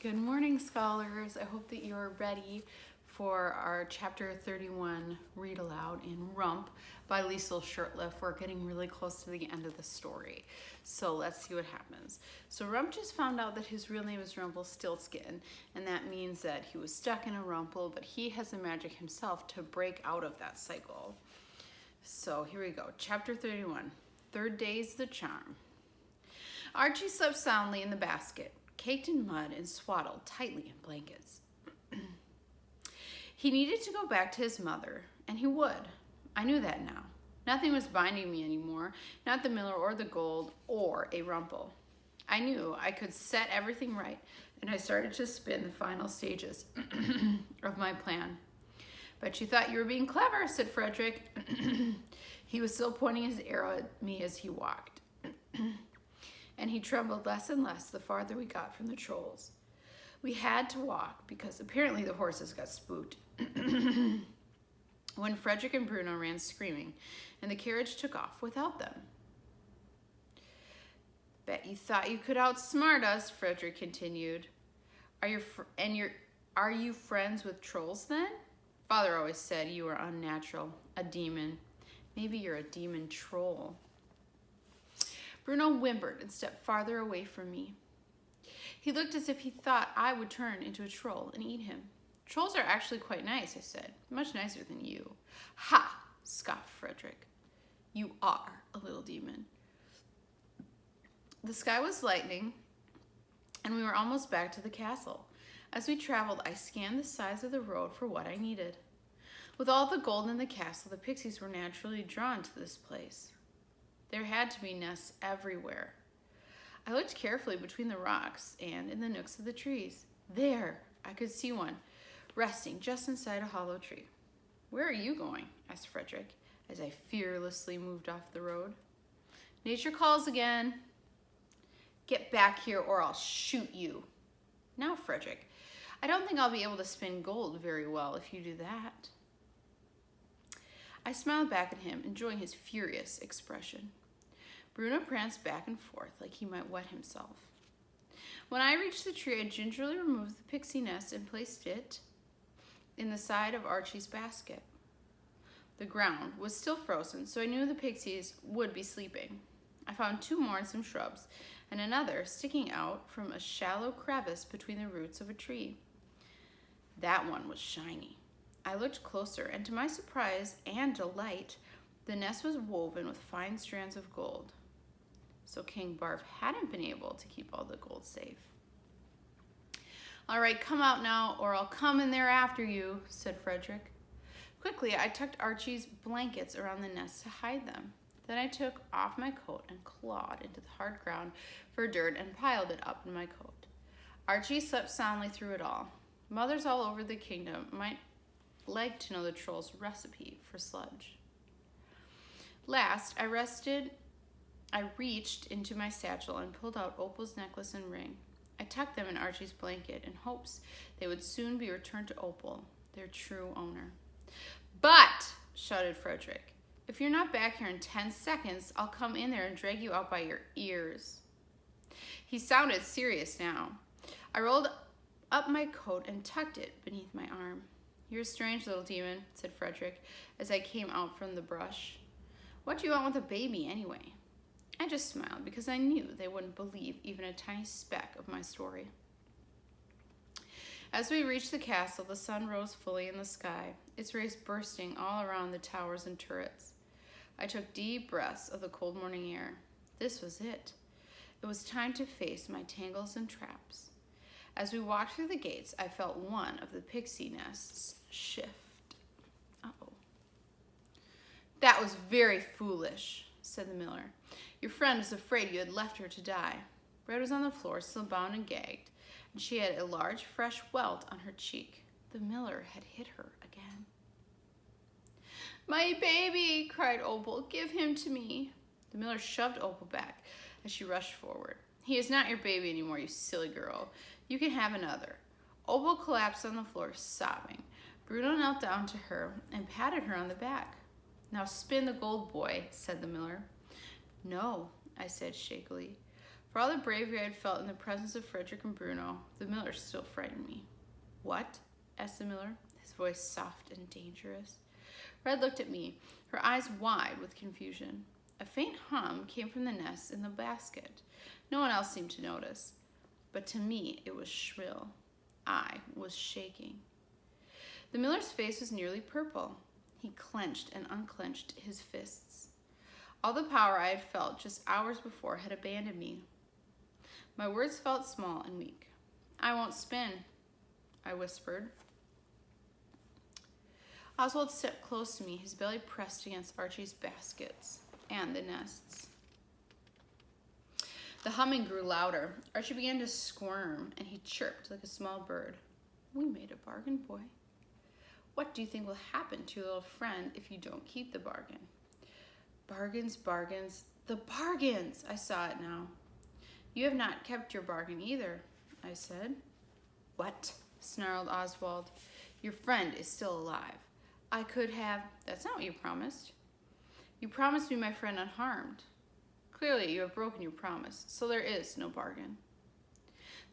Good morning, scholars. I hope that you're ready for our chapter 31 read aloud in Rump by Liesl Shurtliff. We're getting really close to the end of the story, so let's see what happens. So Rump just found out that his real name is Rumpelstiltskin, and that means that he was stuck in a rumple, but he has the magic himself to break out of that cycle. So here we go, chapter 31, third day's the charm. Archie slept soundly in the basket, caked in mud and swaddled tightly in blankets. He needed to go back to his mother, and he would. I knew that now. Nothing was binding me anymore, not the miller or the gold or a rumple. I knew I could set everything right, and I started to spin the final stages of my plan. "But you thought you were being clever," said Frederick. He was still pointing his arrow at me as he walked. And he trembled less and less the farther we got from the trolls. We had to walk because apparently the horses got spooked. When Frederick and Bruno ran screaming, and the carriage took off without them. "Bet you thought you could outsmart us," Frederick continued. Are you friends with trolls then? Father always said you were unnatural, a demon. Maybe you're a demon troll. Bruno whimpered and stepped farther away from me. He looked as if he thought I would turn into a troll and eat him. "Trolls are actually quite nice," I said. "Much nicer than you." "Ha!" scoffed Frederick. "You are a little demon." The sky was lightening, and we were almost back to the castle. As we traveled, I scanned the sides of the road for what I needed. With all the gold in the castle, the pixies were naturally drawn to this place. There had to be nests everywhere. I looked carefully between the rocks and in the nooks of the trees. There, I could see one, resting just inside a hollow tree. "Where are you going?" asked Frederick, as I fearlessly moved off the road. "Nature calls again." "Get back here or I'll shoot you." "Now, Frederick, I don't think I'll be able to spin gold very well if you do that." I smiled back at him, enjoying his furious expression. Bruno pranced back and forth like he might wet himself. When I reached the tree, I gingerly removed the pixie nest and placed it in the side of Archie's basket. The ground was still frozen, so I knew the pixies would be sleeping. I found two more in some shrubs, and another sticking out from a shallow crevice between the roots of a tree. That one was shiny. I looked closer, and to my surprise and delight, the nest was woven with fine strands of gold. So King Barf hadn't been able to keep all the gold safe. "All right, come out now, or I'll come in there after you," said Frederick. Quickly, I tucked Archie's blankets around the nest to hide them. Then I took off my coat and clawed into the hard ground for dirt and piled it up in my coat. Archie slept soundly through it all. Mothers all over the kingdom might like to know the troll's recipe for sludge. Last, I reached into my satchel and pulled out Opal's necklace and ring. I tucked them in Archie's blanket in hopes they would soon be returned to Opal, their true owner. "But," shouted Frederick, "if you're not back here in 10 seconds, I'll come in there and drag you out by your ears." He sounded serious now. I rolled up my coat and tucked it beneath my arm. "You're a strange little demon," said Frederick as I came out from the brush. "What do you want with a baby anyway?" I just smiled because I knew they wouldn't believe even a tiny speck of my story. As we reached the castle, the sun rose fully in the sky, its rays bursting all around the towers and turrets. I took deep breaths of the cold morning air. This was it. It was time to face my tangles and traps. As we walked through the gates, I felt one of the pixie nests shift. Uh-oh. "That was very foolish," said the miller. "Your friend was afraid you had left her to die." Bread was on the floor, still bound and gagged, and she had a large fresh welt on her cheek. The miller had hit her again. "My baby!" cried Opal. "Give him to me." The miller shoved Opal back as she rushed forward. "He is not your baby anymore, you silly girl. You can have another." Opal collapsed on the floor, sobbing. Bruno knelt down to her and patted her on the back. "Now spin the gold, boy," said the miller. "No," I said shakily. For all the bravery I had felt in the presence of Frederick and Bruno, the miller still frightened me. What? Asked the miller, his voice soft and dangerous. Red looked at me, her eyes wide with confusion. A faint hum came from the nest in the basket. No one else seemed to notice, but to me it was shrill. I was shaking. The miller's face was nearly purple. He clenched and unclenched his fists. All the power I had felt just hours before had abandoned me. My words felt small and weak. I won't spin, I whispered. Oswald stepped close to me, his belly pressed against Archie's baskets and the nests. The humming grew louder. Archie began to squirm, and he chirped like a small bird. We made a bargain, boy. What do you think will happen to your little friend if you don't keep the bargain? Bargains, bargains, the bargains! I saw it now. You have not kept your bargain either, I said. What? Snarled Oswald. Your friend is still alive. I could have... That's not what you promised. You promised me my friend unharmed. Clearly, you have broken your promise, so there is no bargain.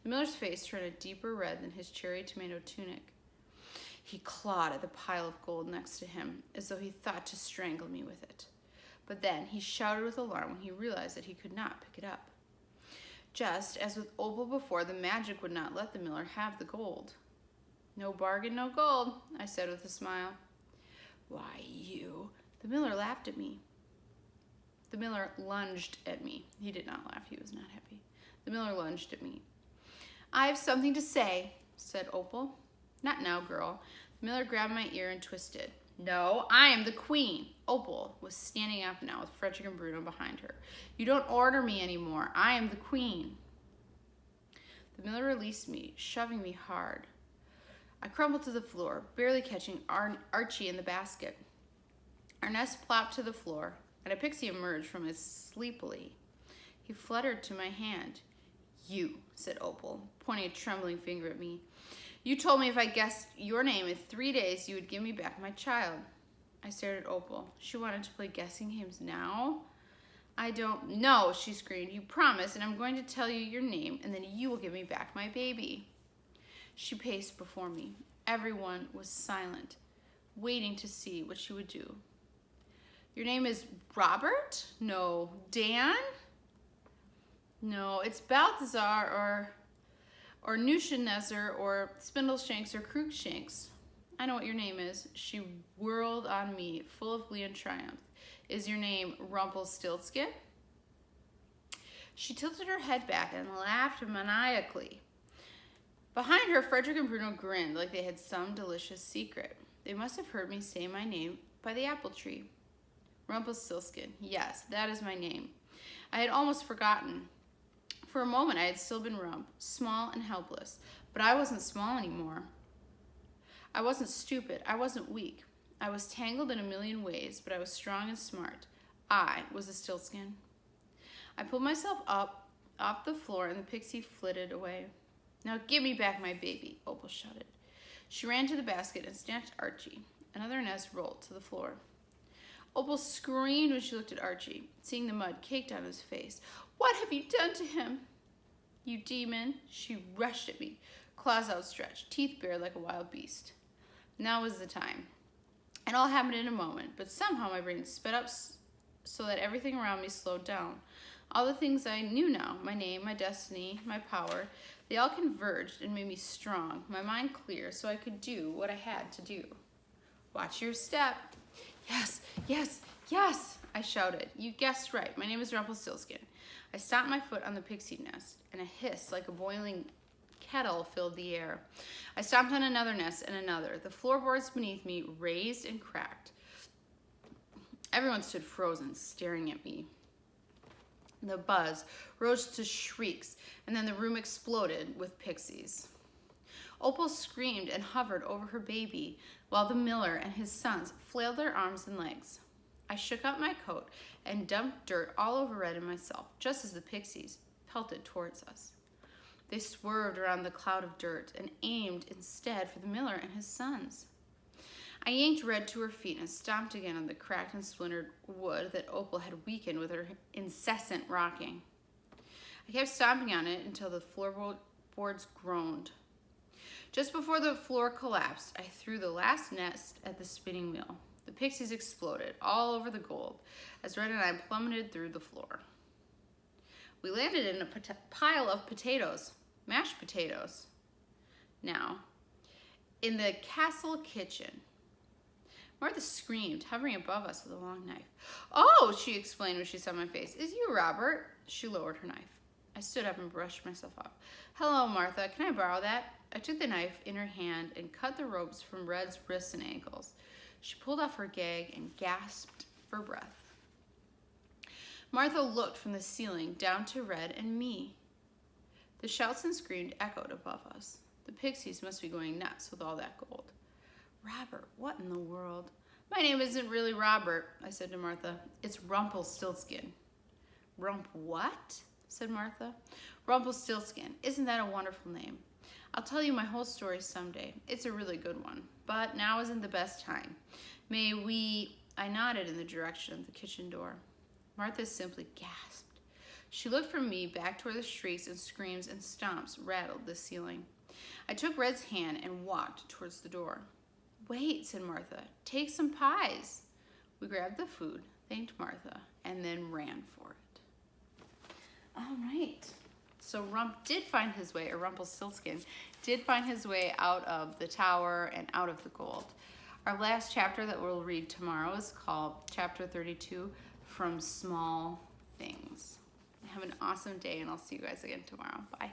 The miller's face turned a deeper red than his cherry tomato tunic. He clawed at the pile of gold next to him, as though he thought to strangle me with it. But then he shouted with alarm when he realized that he could not pick it up. Just as with Opal before, the magic would not let the miller have the gold. No bargain, no gold, I said with a smile. Why, you... The miller laughed at me. The miller lunged at me. He did not laugh. He was not happy. The miller lunged at me. I have something to say, said Opal. Not now, girl. The miller grabbed my ear and twisted. No, I am the queen. Opal was standing up now with Frederick and Bruno behind her. You don't order me anymore. I am the queen. The miller released me, shoving me hard. I crumbled to the floor, barely catching Archie in the basket. Our nest plopped to the floor, and a pixie emerged from it sleepily. He fluttered to my hand. You, said Opal, pointing a trembling finger at me. You told me if I guessed your name in 3 days, you would give me back my child. I stared at Opal. She wanted to play guessing games now? I don't know, she screamed. You promised, and I'm going to tell you your name, and then you will give me back my baby. She paced before me. Everyone was silent, waiting to see what she would do. Your name is Robert? No. Dan? No, it's Balthazar or Nebuchadnezzar or Spindleshanks or Cruikshanks. I know what your name is. She whirled on me, full of glee and triumph. Is your name Rumpelstiltskin? She tilted her head back and laughed maniacally. Behind her, Frederick and Bruno grinned like they had some delicious secret. They must have heard me say my name by the apple tree. Rumpelstiltskin. Yes, that is my name. I had almost forgotten. For a moment, I had still been Rump, small and helpless, but I wasn't small anymore. I wasn't stupid. I wasn't weak. I was tangled in a million ways, but I was strong and smart. I was a Stiltskin. I pulled myself up off the floor, and the pixie flitted away. Now give me back my baby, Opal shouted. She ran to the basket and snatched Archie. Another nest rolled to the floor. Opal screamed when she looked at Archie, seeing the mud caked on his face. What have you done to him? You demon. She rushed at me, claws outstretched, teeth bared like a wild beast. Now was the time. It all happened in a moment, but somehow my brain sped up so that everything around me slowed down. All the things I knew now, my name, my destiny, my power, they all converged and made me strong, my mind clear, so I could do what I had to do. Watch your step. Yes, yes, yes, I shouted. You guessed right. My name is Rumpelstiltskin. I stomped my foot on the pixie nest, and a hiss like a boiling kettle filled the air. I stomped on another nest and another. The floorboards beneath me raised and cracked. Everyone stood frozen, staring at me. The buzz rose to shrieks, and then the room exploded with pixies. Opal screamed and hovered over her baby, while the miller and his sons flailed their arms and legs. I shook out my coat and dumped dirt all over Red and myself, just as the pixies pelted towards us. They swerved around the cloud of dirt and aimed instead for the miller and his sons. I yanked Red to her feet and stomped again on the cracked and splintered wood that Opal had weakened with her incessant rocking. I kept stomping on it until the floorboards groaned. Just before the floor collapsed, I threw the last nest at the spinning wheel. The pixies exploded all over the gold as Red and I plummeted through the floor. We landed in a pile of potatoes, mashed potatoes. Now, in the castle kitchen. Martha screamed, hovering above us with a long knife. "Oh," she explained when she saw my face. "Is you Robert?" She lowered her knife. I stood up and brushed myself off. "Hello, Martha. Can I borrow that?" I took the knife in her hand and cut the ropes from Red's wrists and ankles. She pulled off her gag and gasped for breath. Martha looked from the ceiling down to Red and me. The shouts and screams echoed above us. The pixies must be going nuts with all that gold. "Robert, what in the world?" "My name isn't really Robert," I said to Martha. "It's Rumpelstiltskin." "Rump what?" said Martha. "Rumpelstiltskin. Isn't that a wonderful name? I'll tell you my whole story someday. It's a really good one. But now isn't the best time. May we..." I nodded in the direction of the kitchen door. Martha simply gasped. She looked from me back to where the shrieks and screams and stomps rattled the ceiling. I took Red's hand and walked towards the door. "Wait," said Martha. "Take some pies." We grabbed the food, thanked Martha, and then ran for it. All right. So Rump did find his way, or Rumpelstiltskin did find his way out of the tower and out of the gold. Our last chapter that we'll read tomorrow is called Chapter 32, From Small Things. Have an awesome day, and I'll see you guys again tomorrow. Bye.